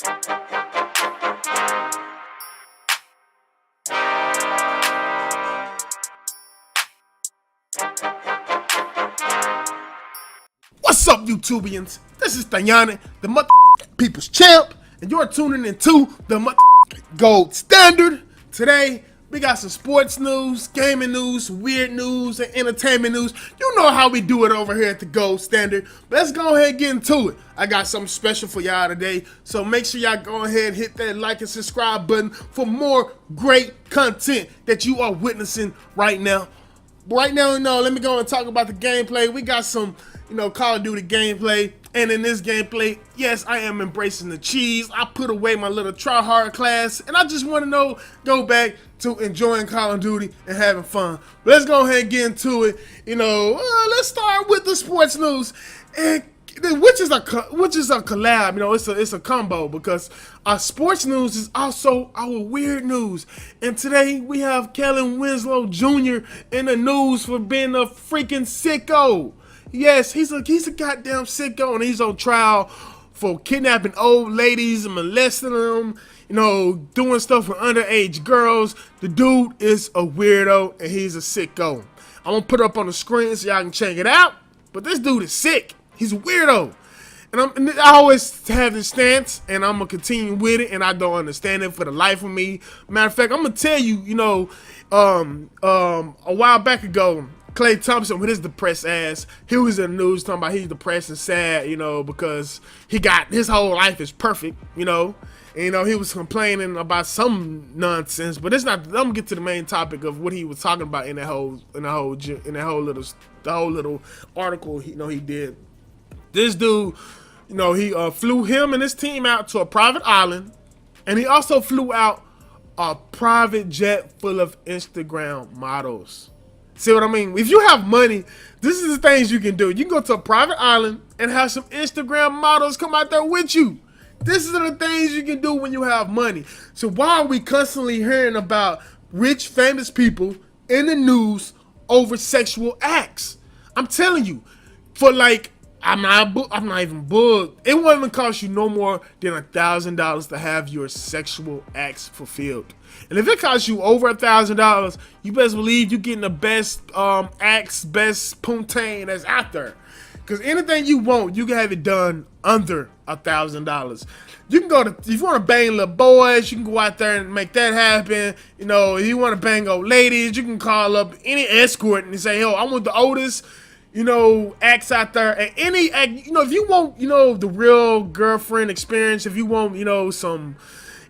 What's up, YouTubians? This is Diana, the people's champ, and you're tuning into the gold standard. Today, we got some sports news, gaming news, weird news, and entertainment news. You know how we do it over here at the gold standard. But let's go ahead and get into it. I got something special for y'all today, so make sure y'all go ahead and hit that like and subscribe button for more great content that you are witnessing right now. Right now, let me go and talk about the gameplay. We got some, Call of Duty gameplay. And in this gameplay, yes, I am embracing the cheese. I put away my little try-hard class, and I just want to go back to enjoying Call of Duty and having fun. But let's go ahead and get into it. Let's start with the sports news, and which is a collab. It's a combo because our sports news is also our weird news. And today we have Kellen Winslow Jr. in the news for being a freaking sicko. Yes, he's a goddamn sicko, and he's on trial for kidnapping old ladies and molesting them, doing stuff with underage girls. The dude is a weirdo, and he's a sicko. I'm gonna put it up on the screen so y'all can check it out. But this dude is sick. He's a weirdo. And I always have this stance, and I'm gonna continue with it, and I don't understand it for the life of me. Matter of fact, I'm gonna tell you, a while back ago, Clay Thompson with his depressed ass, he was in the news talking about he's depressed and sad, because his whole life is perfect, and, he was complaining about some nonsense, but it's not. I'm gonna get to the main topic of what he was talking about in the whole little article he did. This dude, he flew him and his team out to a private island, and he also flew out a private jet full of Instagram models. See what I mean? If you have money, this is the things you can do. You can go to a private island and have some Instagram models come out there with you. This is the things you can do when you have money. So why are we constantly hearing about rich, famous people in the news over sexual acts? I'm telling you, I'm not even bugged. It won't even cost you no more than $1,000 to have your sexual acts fulfilled. And if it costs you over $1,000, you best believe you're getting the best acts, best poontang that's out there. Because anything you want, you can have it done under $1,000. You can go to, if you want to bang little boys, you can go out there and make that happen. If you want to bang old ladies, you can call up any escort and say, yo, I want the oldest, acts out there. And any act, if you want, the real girlfriend experience, if you want,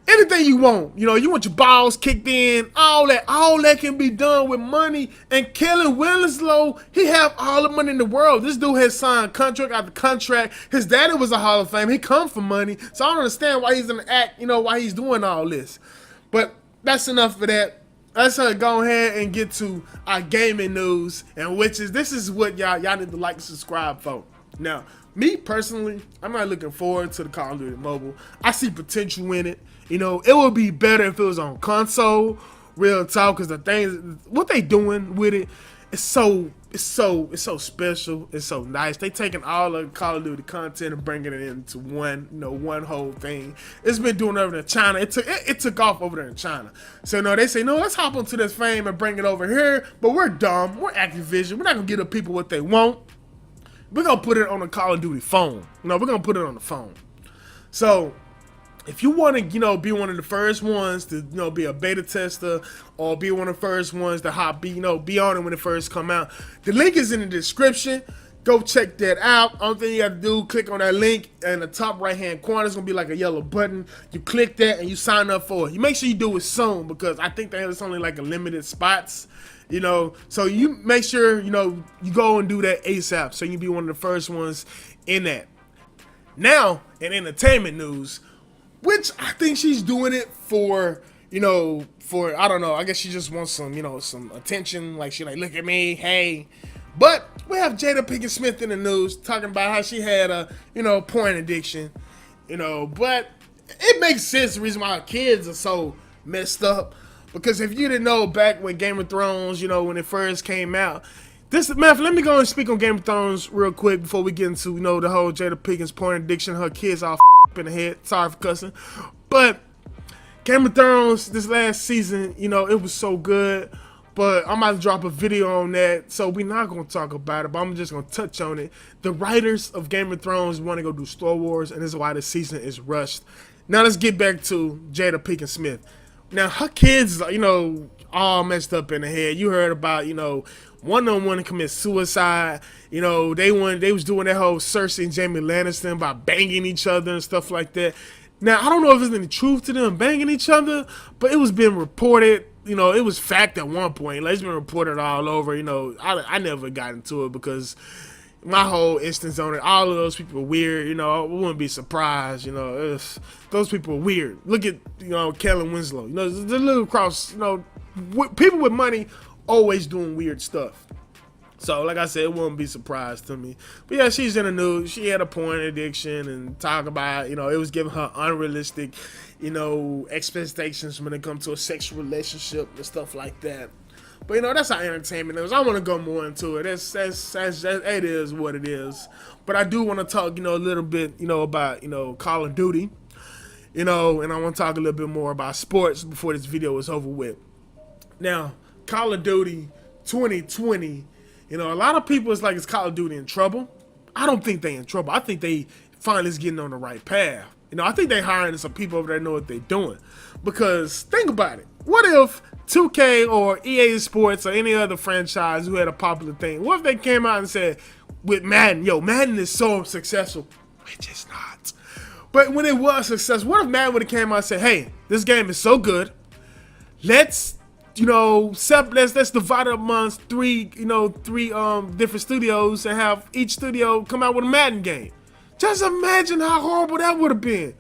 anything you want, you want your balls kicked in, all that can be done with money. And Kellen Winslow, he have all the money in the world. This dude has signed contract after contract. His daddy was a Hall of Fame. He come from money. So I don't understand why he's in the act, why he's doing all this. But that's enough for that. Let's go ahead and get to our gaming news, and this is what y'all need to like and subscribe for. Now, me personally, I'm not looking forward to the Call of Duty Mobile. I see potential in it. It would be better if it was on console, real talk, because the things, what they doing with it, it's so special. It's so nice. They taking all the Call of Duty content and bringing it into one whole thing. It's been doing over in China. It took off over there in China. So they say, no, let's hop onto this fame and bring it over here. But we're dumb. We're Activision. We're not gonna give the people what they want. We're gonna put it on the Call of Duty phone. We're gonna put it on the phone. So if you want to, be one of the first ones to, be a beta tester, or be one of the first ones to be on it when it first come out, the link is in the description. Go check that out. Only thing you have to do, click on that link, and in the top right hand corner is gonna be like a yellow button. You click that and you sign up for it. You make sure you do it soon, because I think there's only like a limited spots. So you make sure you go and do that ASAP, so you can be one of the first ones in that. Now, in entertainment news, which I think she's doing it for, I don't know, I guess she just wants some, some attention, like she look at me, hey. But we have Jada Pinkett Smith in the news talking about how she had a, porn addiction, but it makes sense the reason why her kids are so messed up. Because if you didn't know, back when Game of Thrones, when it first came out, let me go and speak on Game of Thrones real quick before we get into, the whole Jada Pinkett porn addiction, her kids all in the head. Sorry for cussing. But Game of Thrones this last season, you know, it was so good. But I'm about to drop a video on that, so we're not going to talk about it, but I'm just going to touch on it. The writers of Game of Thrones want to go do Star Wars, and this is why the season is rushed. Now let's get back to Jada Pinkett Smith. Now, her kids, you know, all messed up in the head. You heard about, you know, one of them wanted to commit suicide. You know, they was doing that whole Cersei and Jaime Lannister by banging each other and stuff like that. Now, I don't know if there's any truth to them banging each other, but it was being reported. You know, it was fact at one point. Like, it's been reported all over. You know, I never got into it because my whole instance on it, all of those people are weird. You know, I wouldn't be surprised. You know, those people are weird. Look at, you know, Kellen Winslow. You know, the little cross, you know, people with money always doing weird stuff. So, like I said, it wouldn't be surprised to me. But yeah, she's in the news. She had a porn addiction and talk about, you know, it was giving her unrealistic, you know, expectations when it comes to a sexual relationship and stuff like that. But, you know, that's how entertainment is. I want to go more into it. It is what it is. But I do want to talk, you know, a little bit, you know, about, you know, Call of Duty. You know, and I want to talk a little bit more about sports before this video is over with. Now, Call of Duty 2020, you know, a lot of people is like, is Call of Duty in trouble? I don't think they in trouble. I think they finally is getting on the right path. You know, I think they hiring some people over there that know what they're doing. Because think about it. What if 2K or EA Sports or any other franchise who had a popular thing, what if they came out and said, with Madden, yo, Madden is so successful, which is not. But when it was successful, what if Madden would have came out and said, hey, this game is so good, let's, you know, let's divide it amongst three different studios and have each studio come out with a Madden game. Just imagine how horrible that would have been.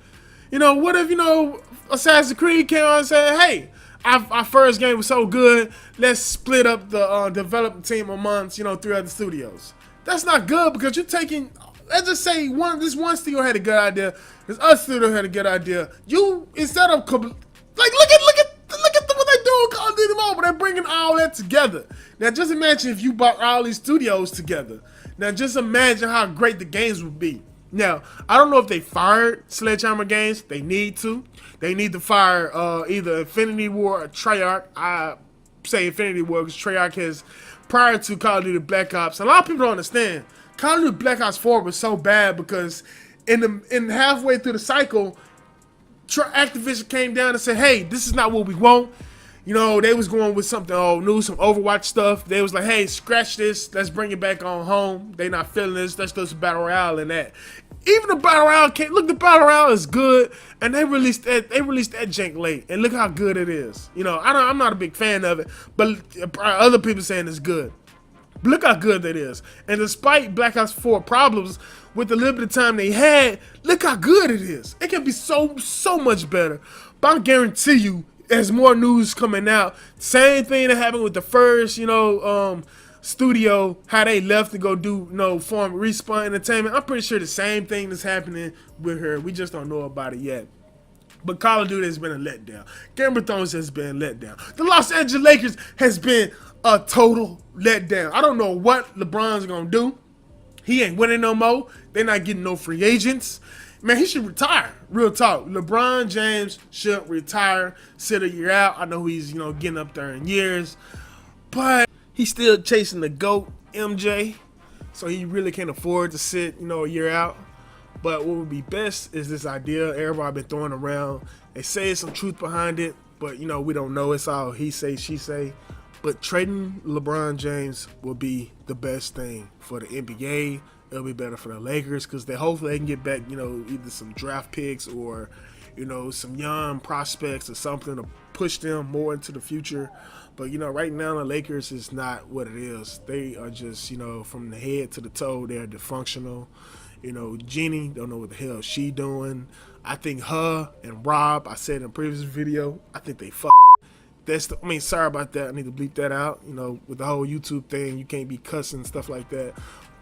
You know, what if, you know, Assassin's Creed came out and said, hey, our first game was so good, let's split up the development team amongst, you know, 3 other studios. That's not good because you're taking, let's just say this one studio had a good idea, this other studio had a good idea. You, instead of, like, look at what they do in Call of Duty Mobile. They're bringing all that together. Now, just imagine if you brought all these studios together. Now, just imagine how great the games would be. Now, I don't know if they fired Sledgehammer Games. They need to. They need to fire either Infinity War or Treyarch. I say Infinity War because Treyarch has, prior to Call of Duty Black Ops, a lot of people don't understand. Call of Duty Black Ops 4 was so bad because in halfway through the cycle, Activision came down and said, hey, this is not what we want. You know, they was going with something new, some Overwatch stuff. They was like, hey, scratch this. Let's bring it back on home. They not feeling this. Let's do some Battle Royale and that. Even the Battle Royale can't. Look, the Battle Royale is good. And they released that jank late. And look how good it is. You know, I'm not a big fan of it. But other people saying it's good. But look how good that is. And despite Black Ops 4 problems, with the limited time they had, look how good it is. It can be so much better. But I guarantee you, there's more news coming out. Same thing that happened with the first, you know, studio, how they left to go do, you know, form Respawn Entertainment. I'm pretty sure the same thing is happening with her. We just don't know about it yet. But Call of Duty has been a letdown. Game of Thrones has been a letdown. The Los Angeles Lakers has been a total letdown. I don't know what LeBron's gonna do. He ain't winning no more. They're not getting no free agents. Man, he should retire. Real talk. LeBron James should retire, sit a year out. I know he's, you know, getting up there in years, but he's still chasing the GOAT, MJ. So he really can't afford to sit, you know, a year out. But what would be best is this idea everybody been throwing around. They say there's some truth behind it, but, you know, we don't know. It's all he say, she say. But trading LeBron James will be the best thing for the NBA. It'll be better for the Lakers because hopefully they can get back, you know, either some draft picks or, you know, some young prospects or something to push them more into the future. But, you know, right now the Lakers is not what it is. They are just, you know, from the head to the toe, they're dysfunctional. You know, Jeannie, don't know what the hell she doing. I think her and Rob, I said in a previous video, I think they sorry about that. I need to bleep that out. You know, with the whole YouTube thing, you can't be cussing and stuff like that.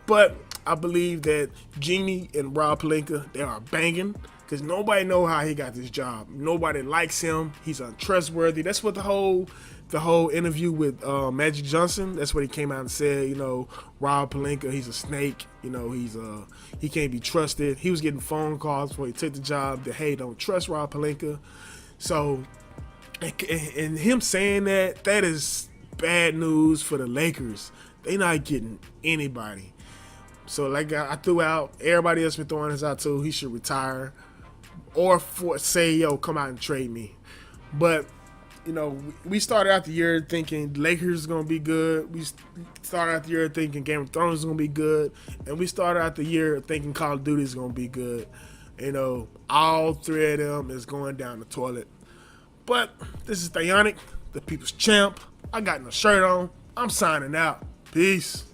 But I believe that Jeannie and Rob Pelinka, they are banging. because nobody know how he got this job. Nobody likes him. He's untrustworthy. That's what the whole interview with Magic Johnson. That's what he came out and said. You know, Rob Pelinka, he's a snake. You know, he can't be trusted. He was getting phone calls before he took the job that, hey, don't trust Rob Pelinka. So, and him saying that is bad news for the Lakers. They not getting anybody. So like I threw out, everybody else been throwing this out too. He should retire, or say, yo, come out and trade me. But you know, we started out the year thinking Lakers is gonna be good. We started out the year thinking Game of Thrones is gonna be good, and we started out the year thinking Call of Duty is gonna be good. You know, all three of them is going down the toilet. But this is Thionic, the people's champ. I got no shirt on. I'm signing out. Peace.